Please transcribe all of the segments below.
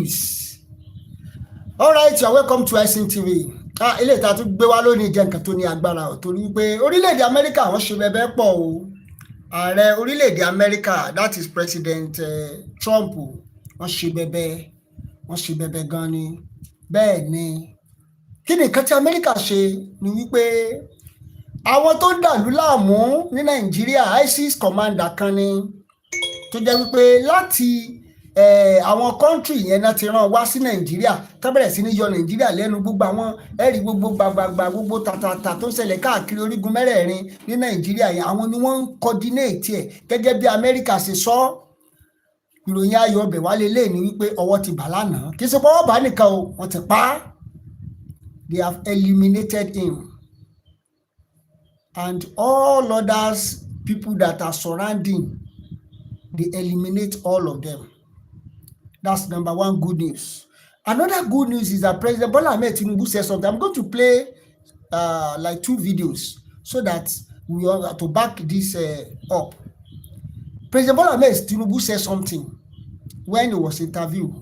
news. All right, you are welcome to ISIN TV. Ilé ìta tún gbé wá lónìí jẹ́ nǹkan tó ní agbára ò torí pé orílẹ̀-èdè Amẹ́ríkà wọ́n ṣe bẹbẹ pọ̀ o. Ààrẹ orílẹ̀-èdè Amẹ́ríkà, that is President Trump, wọ́n ṣe bẹbẹ gan ni. Bẹ́ẹ̀ ni kí ni nǹkan tí Amẹ́ríkà ṣe ni wípé àwọn tó dàlú láàmú ní Nàìjíríà ISIS Comander kan ni tó jẹ́ wípé láti àwọn country yẹn náà ti rán wá sí Nàìjíríà tó bẹ̀rẹ̀ sí ní yọ Nàìjíríà lẹ́nu gbogbo àwọn ẹ̀rí gbogbo gbàgbàgbà gbogbo tàtàtà tó ń ṣẹlẹ̀ káàkiri orígun mẹ́rẹ̀ẹ̀rin ní Nàìjíríà yẹn àwọn ni wọ́n ń coordinate ẹ̀ gẹ́gẹ́ bí Amẹ́ríkà ṣe sọ. Ìròyìn ayọ̀ ọbẹ̀ wálé lé ní wípé ọwọ́ ti bà lánàá kì í ṣe pé ọwọ́ bá nìkan o wọ́n ti pa á. They have eliminated him and all others people that are surrounding, they eliminate all of them. That's number one good news. Another good news is that President Bola Ahmed Tinubu said something. I'm going to play like 2 videos so that we are to back this up. President Bola Ahmed Tinubu said something when he was interviewed.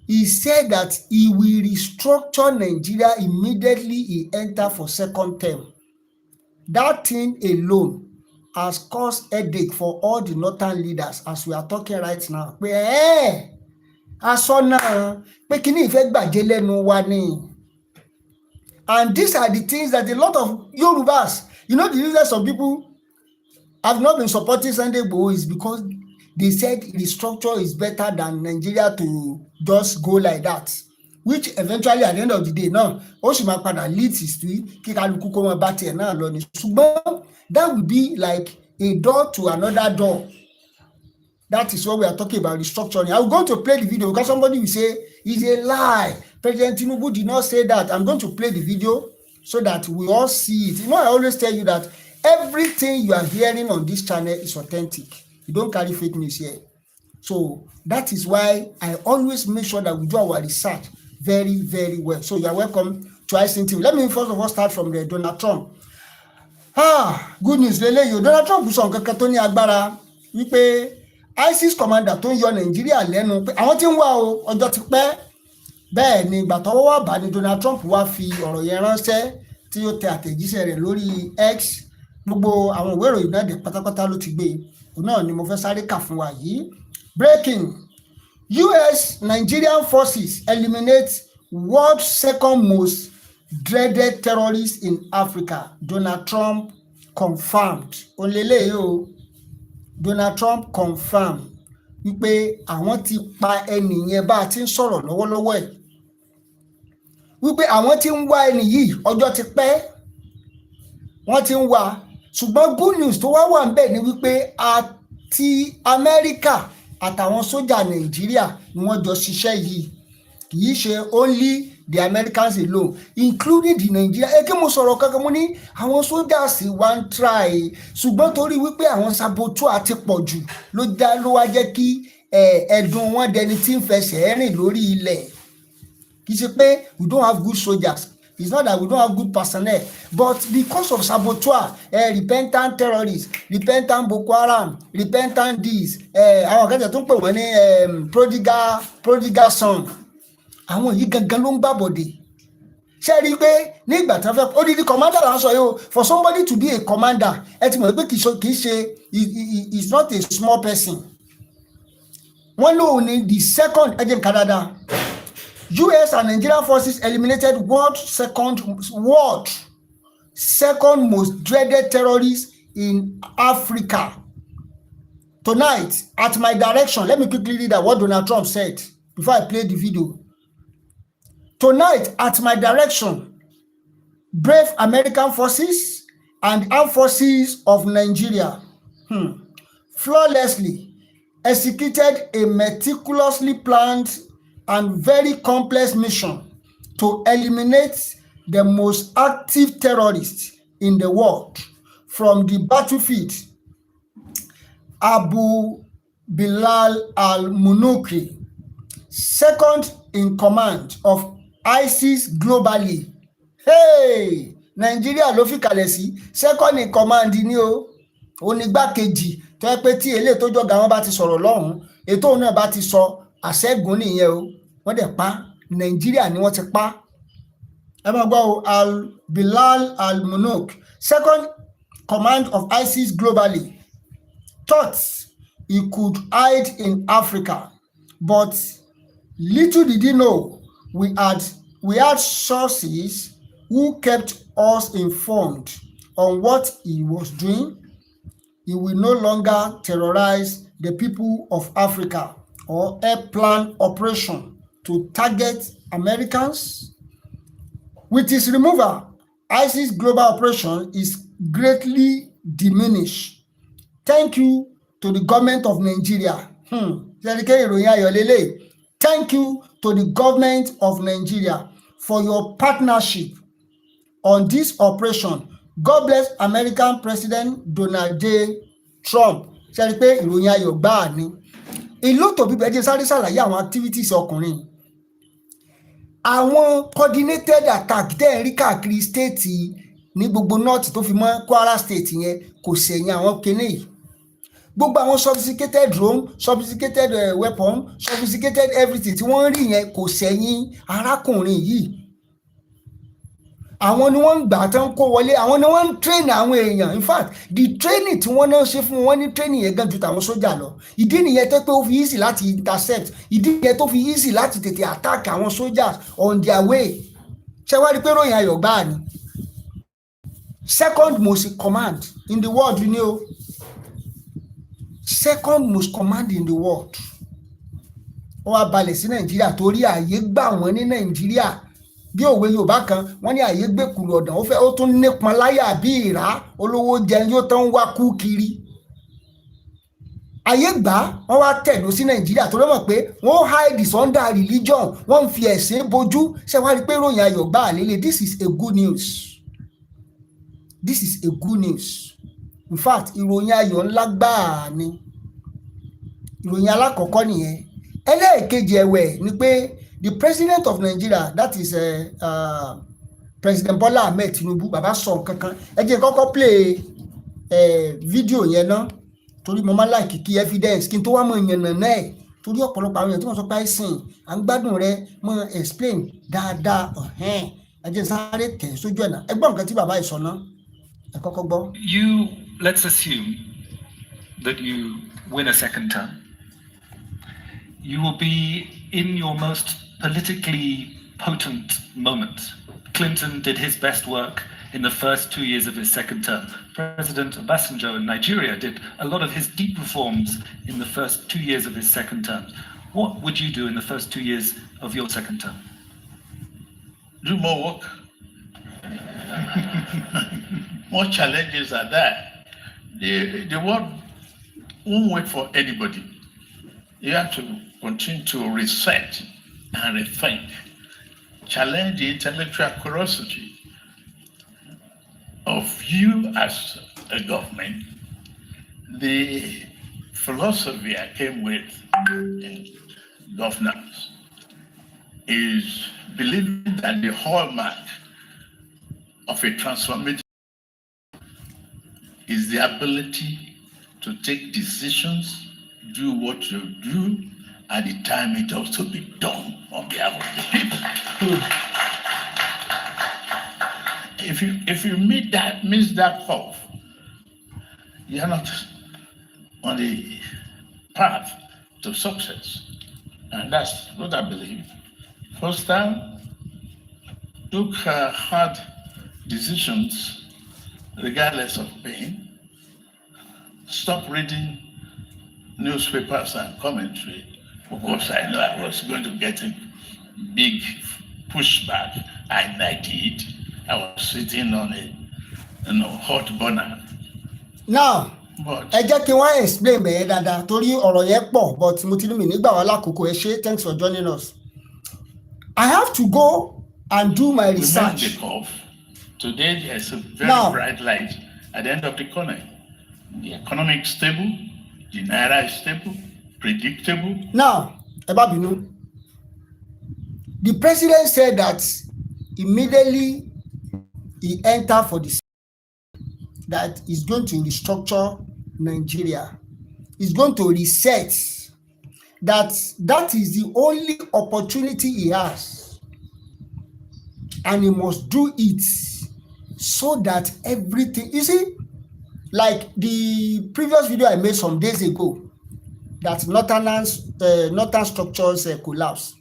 He said that he will restructure Nigeria immediately he enter for second term. That thing alone has caused headache for all the northern leaders as we are talking right now. Pé aṣọ náà pé kíní ìfẹ́ gbàjẹ́ lẹ́nu wa ni. And these are the things that a lot of Yorubas, the reason some people have not been supporting Sunday Igboho is because they said restructure is better than Nigeria to just go like that, which eventually at the end of the day náà ó sì máa padà lead history kí kálukú kó wọn bá tiẹ̀ náà lọ ní. Ṣùgbọ́n that will be like a door to another door. That is what we are talking about, restructuring. I'm going to play the video because somebody will say it's a lie. President Tinubu did not say that. I'm going to play the video so that we all see it. I always tell you that everything you are hearing on this channel is authentic. You don't carry fake news here. So that is why I always make sure that we do our research very, very well. So you are welcome to ISIN TV. Let me first of all start from the Donald Trump. Good news lélẹ́yìí. Donald Trump sọ nǹkan kan tó ní agbára wípé ISIS Comander tó ń yọ Nàìjíríà lẹ́nu pé àwọn tí ń wá o ọjọ́ ti pẹ́. Bẹ́ẹ̀ ni ìgbà tọ́wọ́ wà bá ní Donald Trump wá fi ọ̀rọ̀ yẹn ránṣẹ́ tí ó tẹ àtẹ̀jíṣẹ́ rẹ̀ lórí X. Gbogbo àwọn ìwé ìròyìn náà dé pátápátá ló ti gbé. Òun náà ni mo fẹ́ sáré kà fún wa yìí. Breaking: US Nigerian forces eliminate world's second most dreaded terrorist in Africa. Donald Trump confirmed. Olele o. Donald Trump confirmed wípé àwọn ti pa ẹni yẹn bá ti ń sọ̀rọ̀ lọ́wọ́lọ́wọ́ ẹ̀. Wípé àwọn ti ń wá ẹni yìí ọjọ́ ti pẹ́. Wọ́n ti ń wá. Ṣùgbọ́n good news tó wà ńbẹ̀ ni wípé àti Amẹ́ríkà àtàwọn sójà Nàìjíríà ni wọ́n jọ ṣiṣẹ́ yìí. Kì í ṣe only the Americans alone, including the Nigeria. Kí mo sọ̀rọ̀ kankan mo ní àwọn sójà sì wá ń try. Ṣùgbọ́n torí wípé àwọn saboteur ti pọ̀ jù ló wá jẹ́ kí ẹ̀dùn wọn dẹni tí ń fẹsẹ̀ rìn lórí ilẹ̀. Kì í ṣe pé we don't have good soldiers. It's not that we don't have good personnel, but because of saboteur, repentant terrorists, repentant Boko Haram, repentant this, àwọn akẹ́kọ̀ọ́ tó ń pè wọ́n ní prodigal son. Àwọn yìí gangan ló ń gbàbọ̀dé. Ṣé rí i pé nígbà tí wọ́n fẹ́ odidi commander là ń sọ yìí o, for somebody to be a commander ẹ ti mọ̀ pé kì í ṣe is not a small person. Wọ́n lóun ní the second agent Canada. US and Nigerian forces eliminated world's second most dreaded terrorist in Africa. Tonight, at my direction, let me quickly read what Donald Trump said before I play the video. Tonight, at my direction, brave American forces and armed forces of Nigeria flawlessly executed a meticulously planned and very complex mission to eliminate the most active terrorists in the world from the battlefield. Abu Bilal al-Munukri, second in command of ISIS globally. Hey, Nigeria ló fi kalẹ̀ sí second in command ni o. Onígbákejì tó yẹ pé tí eléyìí tó jọ̀gá wọn bá ti sọ̀rọ̀ lọ́hùn, ètò náà bá ti sọ àṣẹ́gun nìyẹn o, wọ́n dẹ̀ pa Nàìjíríà ni wọ́n ti pa. Ẹ máa gbọ́ o, Bilal al-Munok, second command of ISIS globally, thought he could hide in Africa, but little did he know we had sources who kept us informed on what he was doing. He will no longer terrorize the people of Africa or help plan operation to target Americans. With his removal, ISIS global operation is greatly diminished. Thank you to the government of Nigeria. Thank you to the government of Nigeria for your partnership on this operation. God bless American President Donald J. Trump. A lot of people ẹ jẹ́ sáré ṣàlàyé àwọn activities ọkùnrin. Àwọn coordinated attack tẹ́ ẹ̀ rí káàkiri state ní gbogbo north tó fi mọ́ Kwara state yẹn kò sẹ̀yìn àwọn kinní yìí. Gbogbo àwọn sophisticated drone, sophisticated weapon, sophisticated everything tí wọ́n rí yẹn kò sẹ̀yìn arákùnrin yìí. Àwọn ni wọ́n ń gbà tán kó wọlé, àwọn ni wọ́n ń train àwọn èèyàn. In fact, the training tí wọ́n náà ṣe fún wọn ní training yẹn gan ju tàwọn sójà lọ. Ìdí nìyẹn tó pé ó fi easy láti intercept, ìdí nìyẹn tó fi easy láti tètè attack àwọn soldiers on their way. Ṣé wá rí pé ròyìn ayọ̀ gbáà ni? Second most command in the world, you know. Second most command in the world. Ó wá balẹ̀ sí Nàìjíríà torí ààyè gbà wọ́n ní Nàìjíríà. Bí òwe Yorùbá kan wọ́n ní ààyè gbé kùlù ọ̀dàn ó tún nípọn láyà bí ìrá olówó jẹun yóò tán wá kú kiri. Ààyè gbà wọ́n wá tẹ̀dó sí Nàìjíríà torí mọ̀ pé wọ́n hide under religion, wọ́n ń fi ẹ̀sìn bojú. Ṣé wá rí pé ròyìn ayọ̀ gbà lélẹ̀? This is a good news. This is a good news. In fact, ìròyìn ayọ̀ ńlá gbáà ni. Ìròyìn alákọ̀ọ́kọ́ nìyẹn. Ẹlẹ́ẹ̀kejì ẹ̀wẹ̀ ni pé the president of Nigeria, that is President Bola Ahmed Tinubu, bàbá sọ nǹkan kan. Ẹ jẹ́ kọ́kọ́ play fídíò yẹn náà torí mo máa like kí evidence kí n tó wá mọ̀ ìyànnà náà torí ọ̀pọ̀lọpọ̀ àwọn èèyàn tí wọ́n sọ pé àìsàn à ń gbádùn rẹ mọ̀ explain dáadáa. Ẹ jẹ́ sáré tẹ̀ sójú ẹ̀ náà. Ẹ gbọ́ nǹkan tí bàbá yìí sọ náà. Ẹ kọ́kọ́ gbọ́. Let's assume that you win a second term. You will be in your most politically potent moment. Clinton did his best work in the first 2 years of his second term. President Obasanjo in Nigeria did a lot of his deep reforms in the first 2 years of his second term. What would you do in the first 2 years of your second term? Do more work. More challenges are there. The world won't wait for anybody. You have to continue to reset and rethink, challenge the intellectual curiosity of you as a government. The philosophy I came with in governance is believing that the hallmark of a transformative is the ability to take decisions, do what you do at the time it ought to be done on behalf of the people. If you miss that curve, you're not on the path to success. And that's what I believe. First time, took hard decisions regardless of pain. Stop reading newspapers and commentary. Of course, I know I was going to get a big pushback, and I did. I was sitting on a hot burner. Now, ẹ jẹ́ kí wọ́n explain bẹ̀yẹn dáadáa torí ọ̀rọ̀ yẹn pọ̀ but mo ti ní mi nígbà wà lákòókò ẹ ṣé, thanks for joining us. I have to go and do my research. Today there's a very bright light at the end of the corner. The economic is stable, the naira is stable, predictable. Now, ẹ bá bínú. The president said that immediately he entered for the that is going to restructure Nigeria. It's going to reset. that is the only opportunity he has, and he must do it so that everything, you see, like the previous video I made some days ago, that northern structures collapse.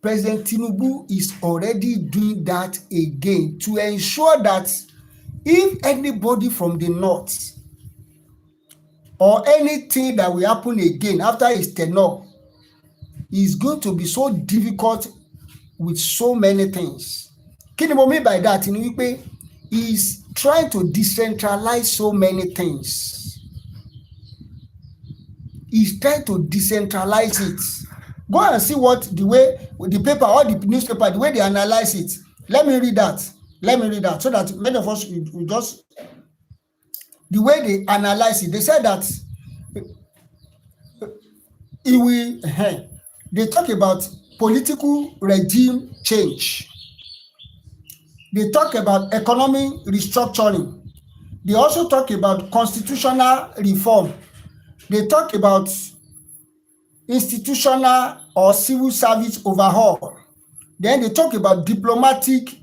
President Tinubu is already doing that again to ensure that if anybody from the north or anything that will happen again after his tenure is going to be so difficult with so many things. Kí ni mo mean by that? Ni wípé he is trying to decentralize so many things. He's trying to decentralize it. Go and see what the paper or the newspaper, the way they analyze it. Let me read that so that many of us will just, the way they analyze it. They said that they talk about political regime change. They talk about economic restructuring. They also talk about constitutional reform. They talk about institutional or civil service overhaul. Then they talk about diplomatic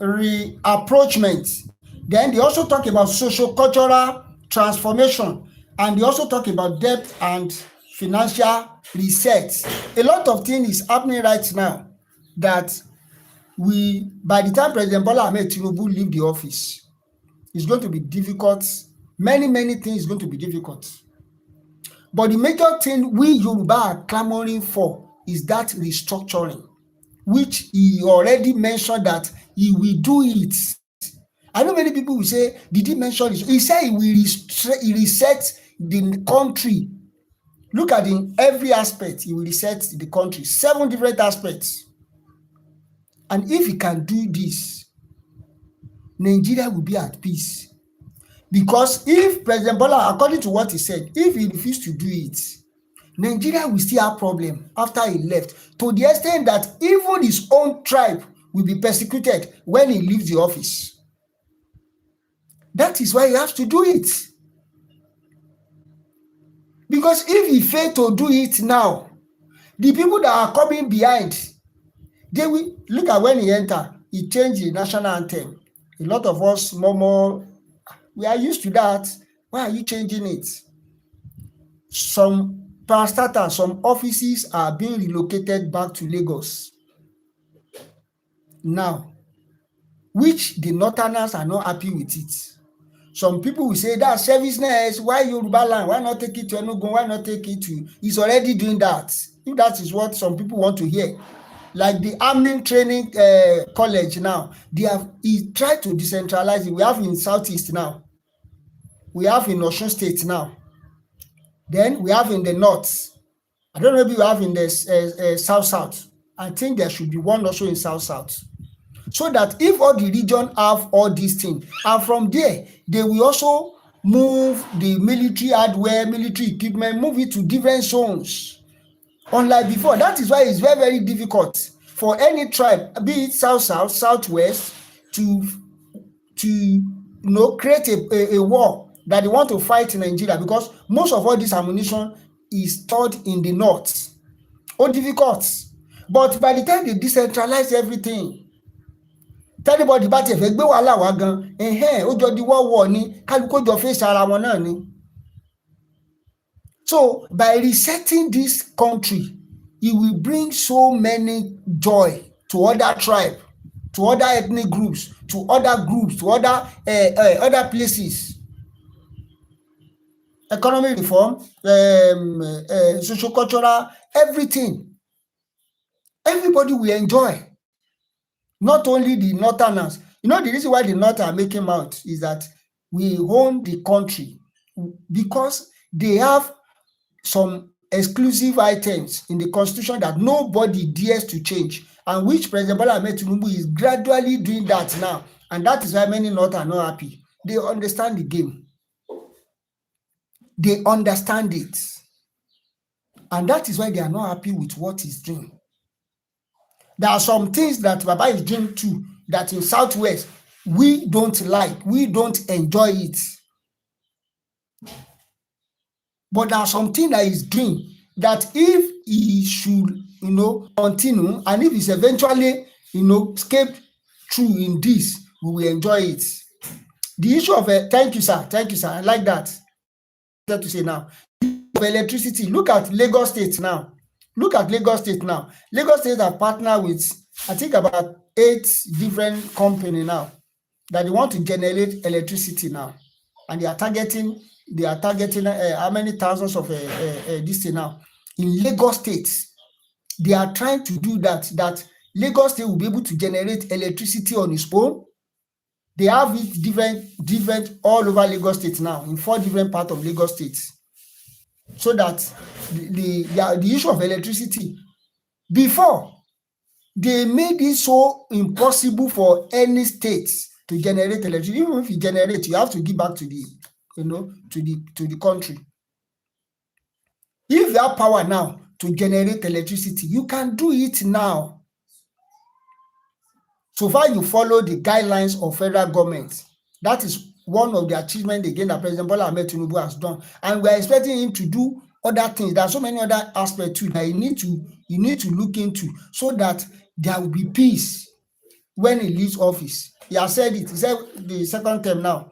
reapproachment. Then they also talk about socio-cultural transformation, and they also talk about debt and financial reset. A lot of things is happening right now that by the time President Bola Ahmed Tinubu leave the office, it's going to be difficult. Many things is going to be difficult. But the major thing we Yoruba are clamoring for is that restructuring, which he already mentioned that he will do it. I know many people will say, did he mention this? He said he will reset the country. Look at in every aspect, he will reset the country. 7 different aspects. And if he can do this, Nigeria will be at peace. Because if President Bola, according to what he said, if he refused to do it, Nigeria will still have problem after he left, to the extent that even his own tribe will be persecuted when he leaves the office. That is why he has to do it. Because if he failed to do it now, the people that are coming behind, they will look at when he entered, he changed the national anthem. A lot of us murmur, we are used to that. Why are you changing it? Some parastatals, some offices are being relocated back to Lagos now, which the northerners are not happy with it. Some people will say that's serviceness. Why Yoruba land? Why not take it to Enugu? Why not take it to? He's already doing that. If that is what some people want to hear, like the army training college now, he tried to decentralize it. We have in Southeast now. We have in Osun State now. Then we have in the North. I don't know if we have in the South. I think there should be one also in South. So that if all the region have all these things, and from there, they will also move the military hardware, military equipment, move it to different zones. Unlike before, that is why it's very, very difficult for any tribe, be it South, Southwest, to create a war that they want to fight in Nigeria, because most of all this ammunition is stored in the North. Difficult. But by the time they decentralize everything, anybody bá tiẹ̀ fẹ́ gbé wàhálà wá gan, ó jọ di wọ́wọ́ ni, kálukú jọ fèsì ara wọn náà ni. So by resetting this country, it will bring so many joy to other tribes, to other ethnic groups, to other places. Economic reform, socio-cultural, everything. Everybody will enjoy. Not only the northerners. The reason why the north are making out is that we own the country, because they have some exclusive items in the constitution that nobody dares to change, and which President Bola Ahmed Tinubu is gradually doing that now. And that is why many North are not happy. They understand the game. They understand it. And that is why they are not happy with what he's doing. There are some things that Baba is doing too, that in Southwest, we don't like. We don't enjoy it. but there are something that he's doing that if he should, continue, and if he's eventually, escaped through in this, we will enjoy it. The issue of thank you, sir. I like that. To say now, of electricity. Look at Lagos State now. Lagos State have partnered with, I think, about 8 different companies now that they want to generate electricity now, and they are targeting how many thousands of this thing now in Lagos State. They are trying to do that Lagos State will be able to generate electricity on its own. They have it different all over Lagos State now, in 4 different parts of Lagos State, so that the issue of electricity, before they made it so impossible for any state to generate electricity. Even if you generate, you have to give back to the to the country. If you have power now to generate electricity, you can do it now. So far you follow the guidelines of federal government. That is one of the achievements again that President Bola Ahmed Tinubu has done, and we are expecting him to do other things. There are so many other aspects too that you need to look into, so that there will be peace when he leaves office. He has said it. He said the second term now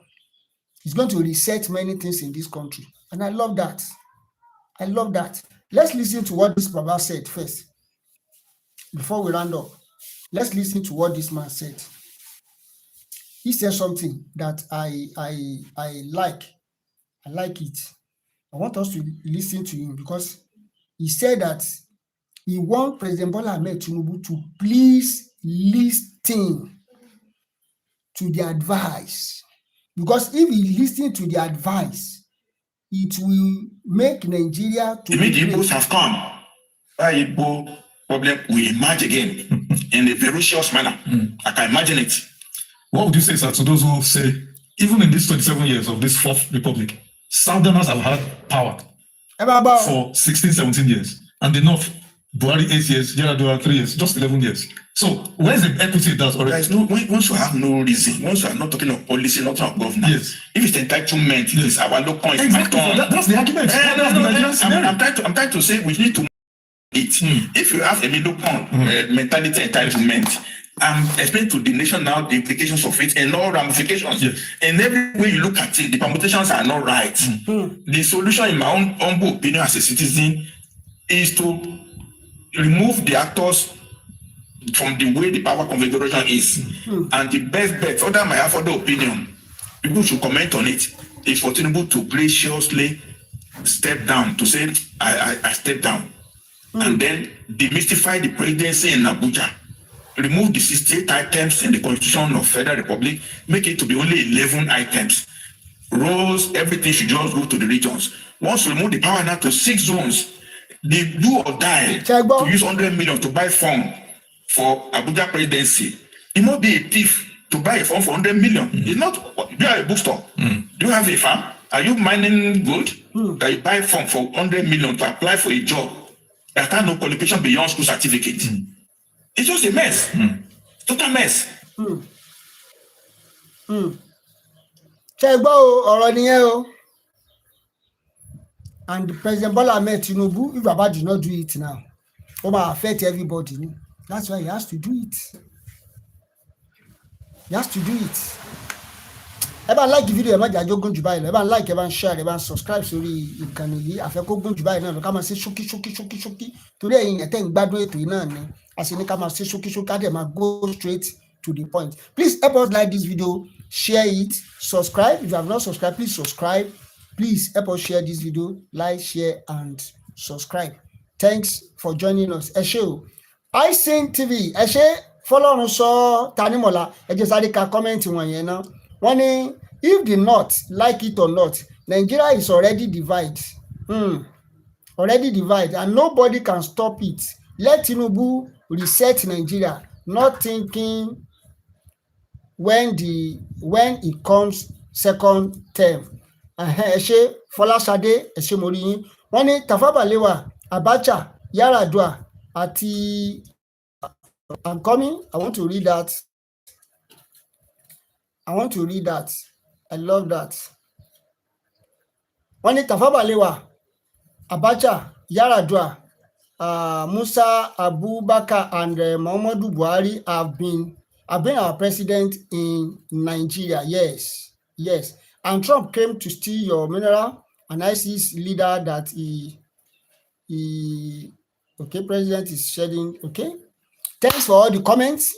is going to reset many things in this country, and I love that. Let's listen to what this Baba said first before we round up. Let's listen to what this man said. He said something that I like. I like it. I want us to listen to him, because he said that he wants President Bola Ahmed Tinubu to please listen to the advice, because if he listens to the advice, it will make Nigeria to the Igbos have come. Igbo problem will emerge again in a ferocious manner. I can imagine it. What would you say, sir, to those who say, even in these 27 years of this Fourth Republic, Southerners have had power for 16, 17 years, and the North, Buhari 8 years, Yar'Adua 3 years, just 11 years. So where's the equity that's already? There's no, once you have no reason, once you are not talking of policy, not talking of government. Yes. If it's entitlement, it is our local point. Exactly. That's the argument. I'm trying to say we need to it. If you have a middle mentality entitlement, I'm explaining to the nation now the implications of it and all ramifications. Yes. And every way you look at it, the permutations are not right. The solution, in my own humble opinion as a citizen, is to remove the actors from the way the power configuration is. And the best bet, other my have other opinion, people should comment on it, is for Tinubu to graciously step down, to say, I step down. And then demystify the presidency in Abuja. Remove the 68 items in the Constitution of Federal Republic, make it to be only 11 items. Roles, everything should just go to the regions. Once you remove the power now to 6 zones, the do or die to use 100 million to buy form for Abuja presidency. It must be a thief to buy a form for 100 million. It's not, you are a bookstore. Do you have a farm? Are you mining gold? That you buy a form for 100 million to apply for a job that has no qualification beyond school certificate? It's just a mess. Total mess. Ṣé gbọ́ o, ọ̀rọ̀ nìyẹn o. And President Bola Ahmed Tinubu, if Baba did not do it now, it will affect everybody. That's why he has to do it. He has to do it. Ẹ bá like video, ẹ má jà jógún jù báyìí lọ. Ẹ bá like, ẹ bá share, ẹ bá subscribe sórí ìkànnì yìí. Àfẹ́ kó gùn jù báyìí náà lọ. Ká máa ṣe ṣókí. Torí ẹ̀yin ẹ̀ tẹ́ ń gbádùn ètò yìí náà ni. A sì ní ká máa ṣe ṣókí. Ká dẹ̀ máa go straight to the point. Please help us like this video, share it, subscribe. If you have not subscribed, please subscribe. Please help us share this video, like, share, and subscribe. Thanks for joining us. Ẹ ṣé o. iSing TV, ẹ ṣé fọlọ́run sọ Tanimola. Ẹ jẹ́ sáré ka comment wọ̀nyẹn náà. Wọ́n ní, if the North like it or not, Nigeria is already divided. Already divided, and nobody can stop it. Let Tinubu reset Nigeria, not thinking when it comes second term. Ẹ ṣé Fọláṣadé, ẹ ṣé mo rí yín. Wọ́n ní Tafawa Balewa, Abacha, Yar'Adua àti I'm coming. I want to read that. I love that. Wọ́n ní Tafawa Balewa, Abacha, Yaradua, Musa Abubakar, and Muhammadu Buhari have been our president in Nigeria. Yes. And Trump came to steal your mineral, and ISIS leader that president is shedding. Okay. Thanks for all the comments.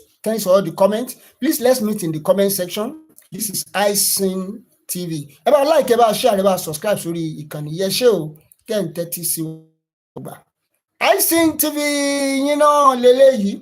Please, let's meet in the comment section. This is iSyn TV. Ẹ bá like, ẹ bá share, ẹ bá subscribe sórí ìkànnì yẹn ṣé o. Kẹ́ ń tẹ́tí sí wa. iSyn TV yín náà lélẹ́yìí.